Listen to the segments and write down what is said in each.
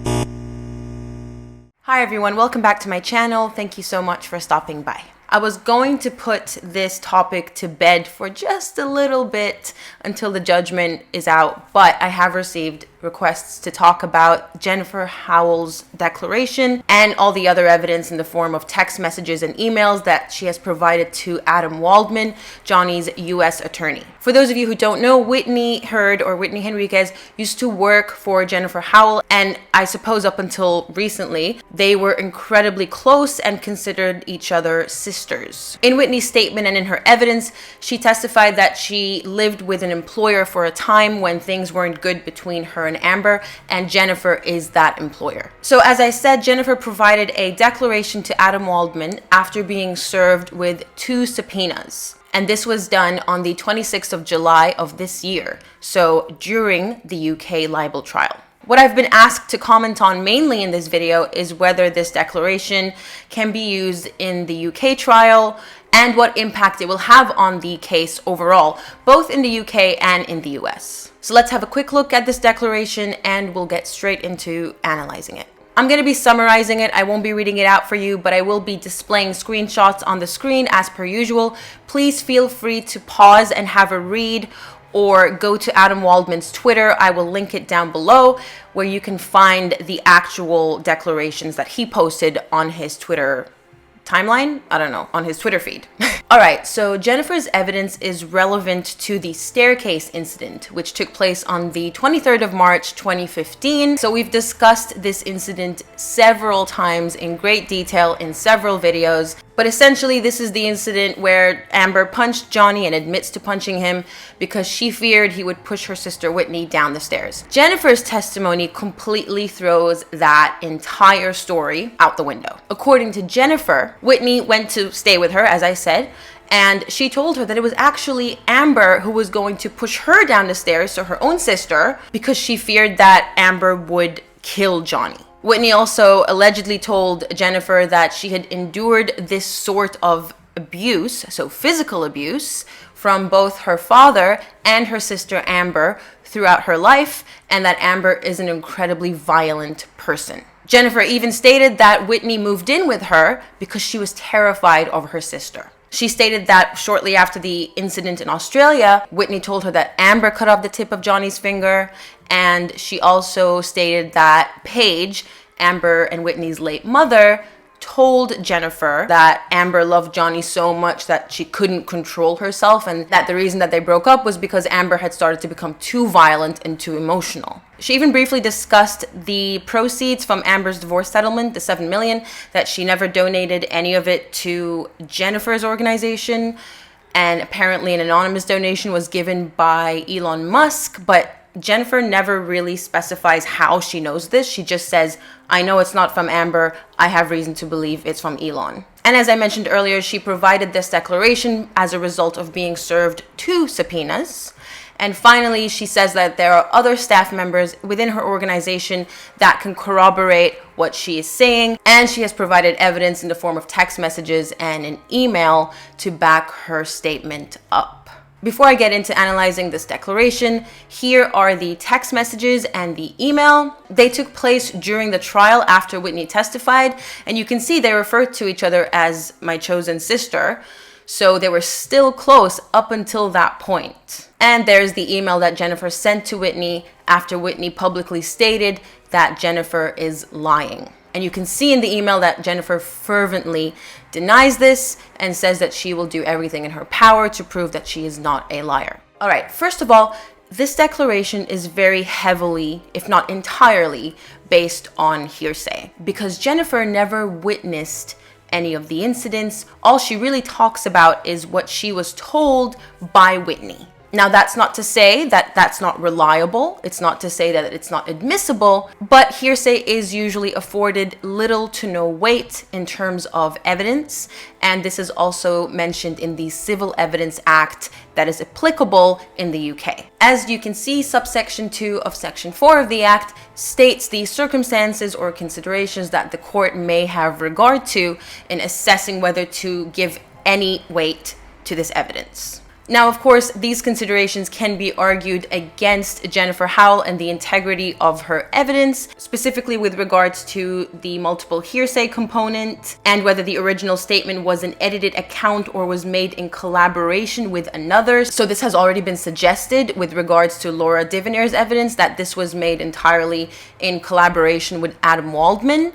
Hi everyone, welcome back to my channel. Thank you so much for stopping by. I was going to put this topic to bed for just a little bit until the judgment is out, but I have received requests to talk about Jennifer Howell's declaration and all the other evidence in the form of text messages and emails that she has provided to Adam Waldman, Johnny's U.S. attorney. For those of you who don't know, Whitney Henriquez used to work for Jennifer Howell, and I suppose up until recently, they were incredibly close and considered each other sisters. In Whitney's statement and in her evidence, she testified that she lived with an employer for a time when things weren't good between her and Amber, and Jennifer is that employer. So as I said, Jennifer provided a declaration to Adam Waldman after being served with 2 subpoenas. And this was done on the 26th of July of this year, so during the UK libel trial. What I've been asked to comment on mainly in this video is whether this declaration can be used in the UK trial and what impact it will have on the case overall, both in the UK and in the US. So let's have a quick look at this declaration and we'll get straight into analyzing it. I'm going to be summarizing it. I won't be reading it out for you, but I will be displaying screenshots on the screen as per usual. Please feel free to pause and have a read or go to Adam Waldman's Twitter. I will link it down below where you can find the actual declarations that he posted on his Twitter timeline. I don't know, on his Twitter feed. All right, so Jennifer's evidence is relevant to the staircase incident, which took place on the 23rd of March, 2015. So we've discussed this incident several times in great detail in several videos. But essentially, this is the incident where Amber punched Johnny and admits to punching him because she feared he would push her sister Whitney down the stairs. Jennifer's testimony completely throws that entire story out the window. According to Jennifer, Whitney went to stay with her, as I said, and she told her that it was actually Amber who was going to push her down the stairs, so her own sister, because she feared that Amber would kill Johnny. Whitney also allegedly told Jennifer that she had endured this sort of abuse, so physical abuse, from both her father and her sister Amber throughout her life, and that Amber is an incredibly violent person. Jennifer even stated that Whitney moved in with her because she was terrified of her sister. She stated that shortly after the incident in Australia, Whitney told her that Amber cut off the tip of Johnny's finger, and she also stated that Paige, Amber and Whitney's late mother, told Jennifer that Amber loved Johnny so much that she couldn't control herself, and that the reason that they broke up was because Amber had started to become too violent and too emotional. She even briefly discussed the proceeds from Amber's divorce settlement, the $7 million, that she never donated any of it to Jennifer's organization, and apparently an anonymous donation was given by Elon Musk, but Jennifer never really specifies how she knows this. She just says, I know it's not from Amber. I have reason to believe it's from Elon. And as I mentioned earlier, she provided this declaration as a result of being served 2 subpoenas. And finally, she says that there are other staff members within her organization that can corroborate what she is saying. And she has provided evidence in the form of text messages and an email to back her statement up. Before I get into analyzing this declaration, here are the text messages and the email. They took place during the trial after Whitney testified, and you can see they referred to each other as my chosen sister. So they were still close up until that point. And there's the email that Jennifer sent to Whitney after Whitney publicly stated that Jennifer is lying. And you can see in the email that Jennifer fervently denies this and says that she will do everything in her power to prove that she is not a liar. All right, first of all, this declaration is very heavily, if not entirely, based on hearsay, because Jennifer never witnessed any of the incidents. All she really talks about is what she was told by Whitney. Now, that's not to say that that's not reliable. It's not to say that it's not admissible, but hearsay is usually afforded little to no weight in terms of evidence. And this is also mentioned in the Civil Evidence Act that is applicable in the UK. As you can see, subsection 2 of section 4 of the Act states the circumstances or considerations that the court may have regard to in assessing whether to give any weight to this evidence. Now, of course, these considerations can be argued against Jennifer Howell and the integrity of her evidence, specifically with regards to the multiple hearsay component and whether the original statement was an edited account or was made in collaboration with another. So this has already been suggested with regards to Laura Divenier's evidence that this was made entirely in collaboration with Adam Waldman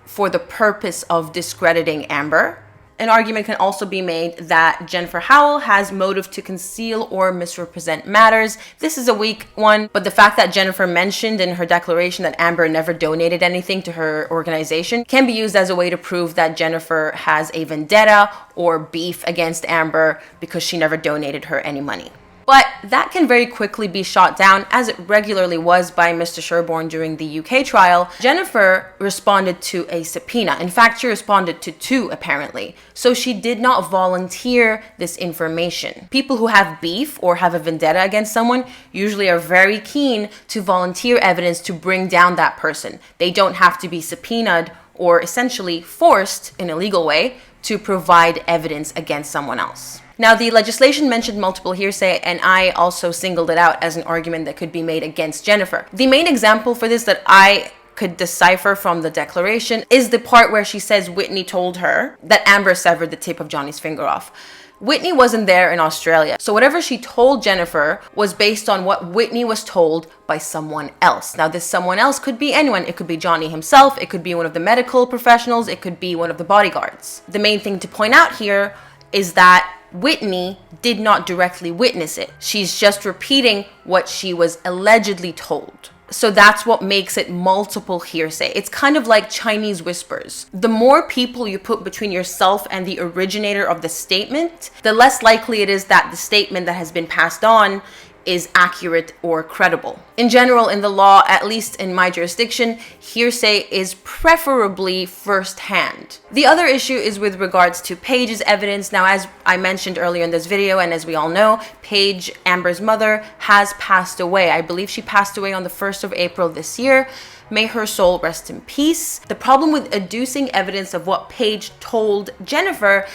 for the purpose of discrediting Amber. An argument can also be made that Jennifer Howell has motive to conceal or misrepresent matters. This is a weak one, but the fact that Jennifer mentioned in her declaration that Amber never donated anything to her organization can be used as a way to prove that Jennifer has a vendetta or beef against Amber because she never donated her any money. But that can very quickly be shot down, as it regularly was by Mr. Sherborne during the UK trial. Jennifer responded to a subpoena. In fact, she responded to 2, apparently. So she did not volunteer this information. People who have beef or have a vendetta against someone usually are very keen to volunteer evidence to bring down that person. They don't have to be subpoenaed or essentially forced in a legal way to provide evidence against someone else. Now, the legislation mentioned multiple hearsay, and I also singled it out as an argument that could be made against Jennifer. The main example for this that I could decipher from the declaration is the part where she says Whitney told her that Amber severed the tip of Johnny's finger off. Whitney wasn't there in Australia, so whatever she told Jennifer was based on what Whitney was told by someone else. Now, this someone else could be anyone. It could be Johnny himself, it could be one of the medical professionals, it could be one of the bodyguards. The main thing to point out here is that Whitney did not directly witness it. She's just repeating what she was allegedly told. So that's what makes it multiple hearsay. It's kind of like Chinese whispers. The more people you put between yourself and the originator of the statement, the less likely it is that the statement that has been passed on is accurate or credible. In general, in the law, at least in my jurisdiction, hearsay is preferably first-hand. The other issue is with regards to Paige's evidence. Now, as I mentioned earlier in this video, and as we all know, Paige, Amber's mother, has passed away. I believe she passed away on the 1st of April this year. May her soul rest in peace. The problem with adducing evidence of what Paige told Jennifer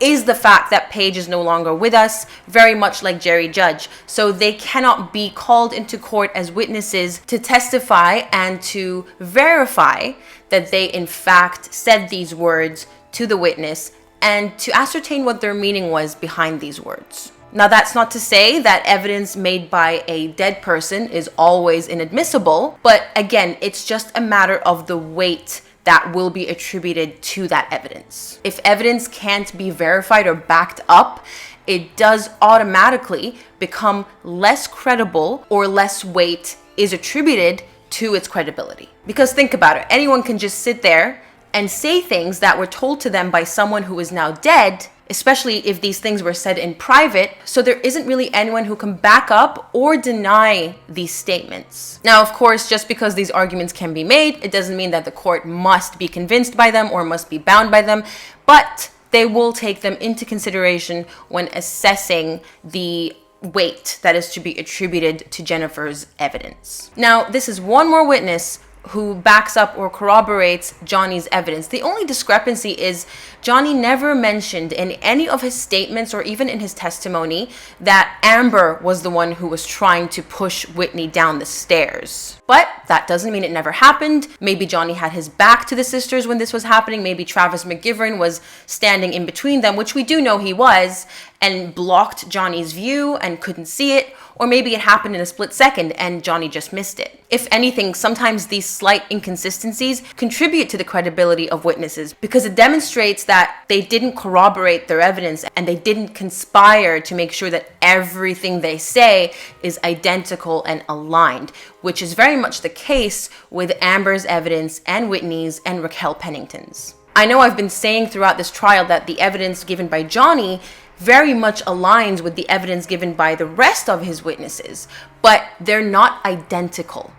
is the fact that Paige is no longer with us, very much like Jerry Judge. So they cannot be called into court as witnesses to testify and to verify that they in fact said these words to the witness and to ascertain what their meaning was behind these words. Now, that's not to say that evidence made by a dead person is always inadmissible, but again, it's just a matter of the weight that will be attributed to that evidence. If evidence can't be verified or backed up, it does automatically become less credible, or less weight is attributed to its credibility. Because think about it, anyone can just sit there and say things that were told to them by someone who is now dead, especially if these things were said in private, so there isn't really anyone who can back up or deny these statements. Now, of course, just because these arguments can be made, it doesn't mean that the court must be convinced by them or must be bound by them, but they will take them into consideration when assessing the weight that is to be attributed to Jennifer's evidence. Now, this is one more witness who backs up or corroborates Johnny's evidence. The only discrepancy is Johnny never mentioned in any of his statements or even in his testimony that Amber was the one who was trying to push Whitney down the stairs. But that doesn't mean it never happened. Maybe Johnny had his back to the sisters when this was happening. Maybe Travis McGivern was standing in between them, which we do know he was, and blocked Johnny's view and couldn't see it. Or maybe it happened in a split second and Johnny just missed it. If anything, sometimes these slight inconsistencies contribute to the credibility of witnesses because it demonstrates that they didn't corroborate their evidence and they didn't conspire to make sure that everything they say is identical and aligned, which is very much the case with Amber's evidence and Whitney's and Raquel Pennington's. I know I've been saying throughout this trial that the evidence given by Johnny very much aligns with the evidence given by the rest of his witnesses, but they're not identical.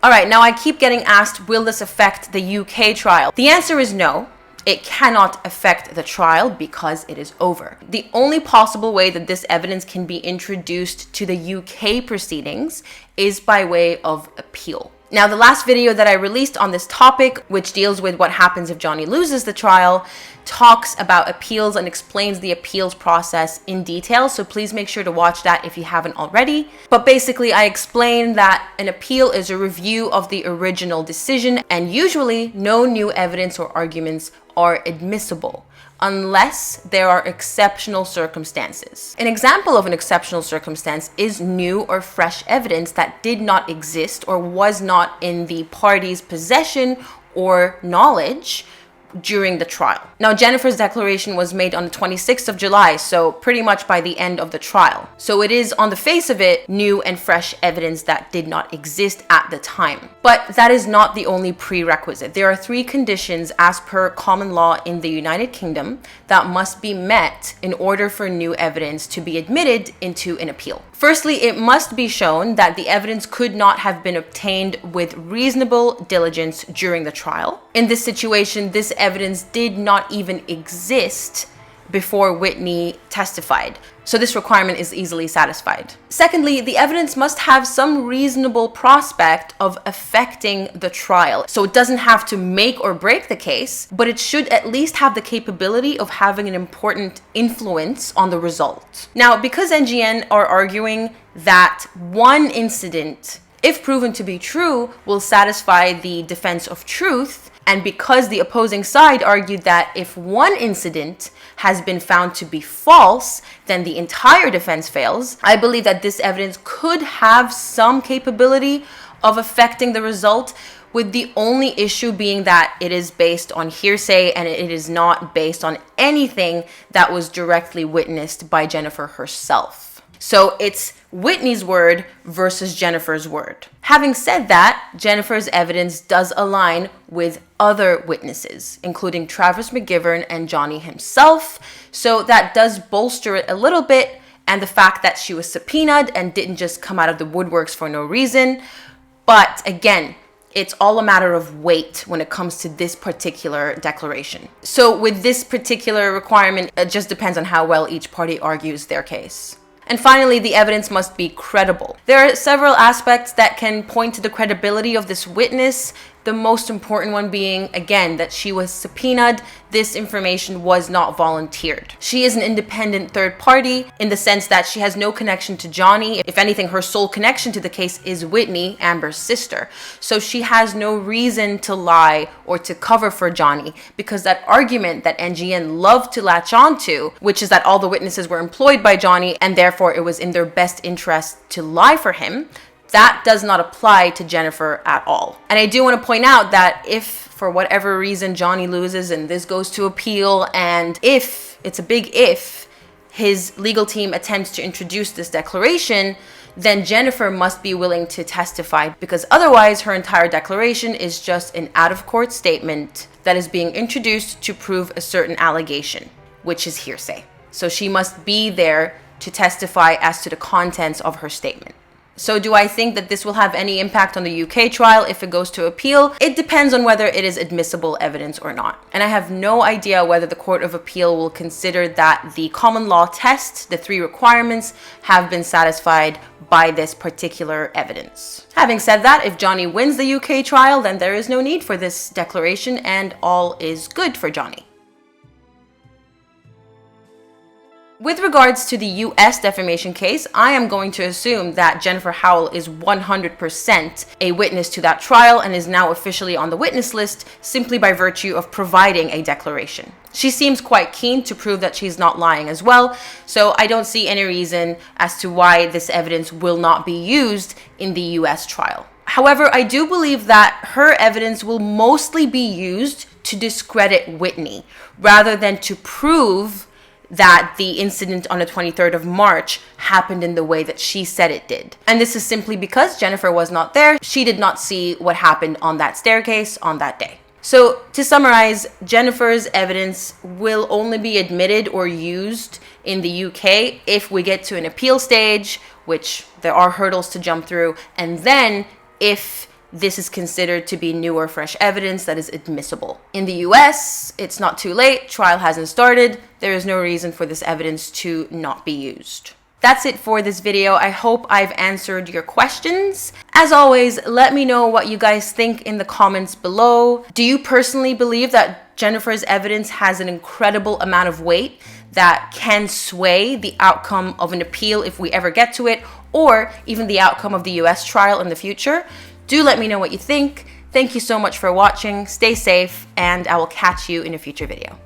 All right, now I keep getting asked, will this affect the UK trial? The answer is no. It cannot affect the trial because it is over. The only possible way that this evidence can be introduced to the UK proceedings is by way of appeal. Now, the last video that I released on this topic, which deals with what happens if Johnny loses the trial, talks about appeals and explains the appeals process in detail. So please make sure to watch that if you haven't already. But basically, I explain that an appeal is a review of the original decision, and usually no new evidence or arguments are admissible unless there are exceptional circumstances. An example of an exceptional circumstance is new or fresh evidence that did not exist or was not in the party's possession or knowledge during the trial. Now, Jennifer's declaration was made on the 26th of July, so pretty much by the end of the trial. So it is, on the face of it, new and fresh evidence that did not exist at the time. But that is not the only prerequisite. There are 3 conditions as per common law in the United Kingdom that must be met in order for new evidence to be admitted into an appeal. Firstly, it must be shown that the evidence could not have been obtained with reasonable diligence during the trial. In this situation, this evidence did not even exist before Whitney testified. So this requirement is easily satisfied. Secondly, the evidence must have some reasonable prospect of affecting the trial. So it doesn't have to make or break the case, but it should at least have the capability of having an important influence on the result. Now, because NGN are arguing that one incident, if proven to be true, will satisfy the defense of truth, and because the opposing side argued that if one incident has been found to be false, then the entire defense fails, I believe that this evidence could have some capability of affecting the result, with the only issue being that it is based on hearsay and it is not based on anything that was directly witnessed by Jennifer herself. So it's Whitney's word versus Jennifer's word. Having said that, Jennifer's evidence does align with other witnesses, including Travis McGivern and Johnny himself. So that does bolster it a little bit, and the fact that she was subpoenaed and didn't just come out of the woodworks for no reason. But again, it's all a matter of weight when it comes to this particular declaration. So with this particular requirement, it just depends on how well each party argues their case. And finally, the evidence must be credible. There are several aspects that can point to the credibility of this witness. The most important one being, again, that she was subpoenaed. This information was not volunteered. She is an independent third party in the sense that she has no connection to Johnny. If anything, her sole connection to the case is Whitney, Amber's sister. So she has no reason to lie or to cover for Johnny, because that argument that NGN loved to latch onto, which is that all the witnesses were employed by Johnny and therefore it was in their best interest to lie for him, that does not apply to Jennifer at all. And I do want to point out that if, for whatever reason, Johnny loses and this goes to appeal, and if, it's a big if, his legal team attempts to introduce this declaration, then Jennifer must be willing to testify, because otherwise her entire declaration is just an out-of-court statement that is being introduced to prove a certain allegation, which is hearsay. So she must be there to testify as to the contents of her statement. So do I think that this will have any impact on the UK trial if it goes to appeal? It depends on whether it is admissible evidence or not. And I have no idea whether the Court of Appeal will consider that the common law test, the 3 requirements, have been satisfied by this particular evidence. Having said that, if Johnny wins the UK trial, then there is no need for this declaration and all is good for Johnny. With regards to the US defamation case, I am going to assume that Jennifer Howell is 100% a witness to that trial and is now officially on the witness list simply by virtue of providing a declaration. She seems quite keen to prove that she's not lying as well, so I don't see any reason as to why this evidence will not be used in the US trial. However, I do believe that her evidence will mostly be used to discredit Whitney rather than to prove that the incident on the 23rd of March happened in the way that she said it did. And this is simply because Jennifer was not there. She did not see what happened on that staircase on that day. So to summarize, Jennifer's evidence will only be admitted or used in the UK if we get to an appeal stage, which there are hurdles to jump through, and then if this is considered to be new or fresh evidence that is admissible. In the US, it's not too late, trial hasn't started, there is no reason for this evidence to not be used. That's it for this video. I hope I've answered your questions. As always, let me know what you guys think in the comments below. Do you personally believe that Jennifer's evidence has an incredible amount of weight that can sway the outcome of an appeal if we ever get to it, or even the outcome of the US trial in the future? Do let me know what you think. Thank you so much for watching. Stay safe, and I will catch you in a future video.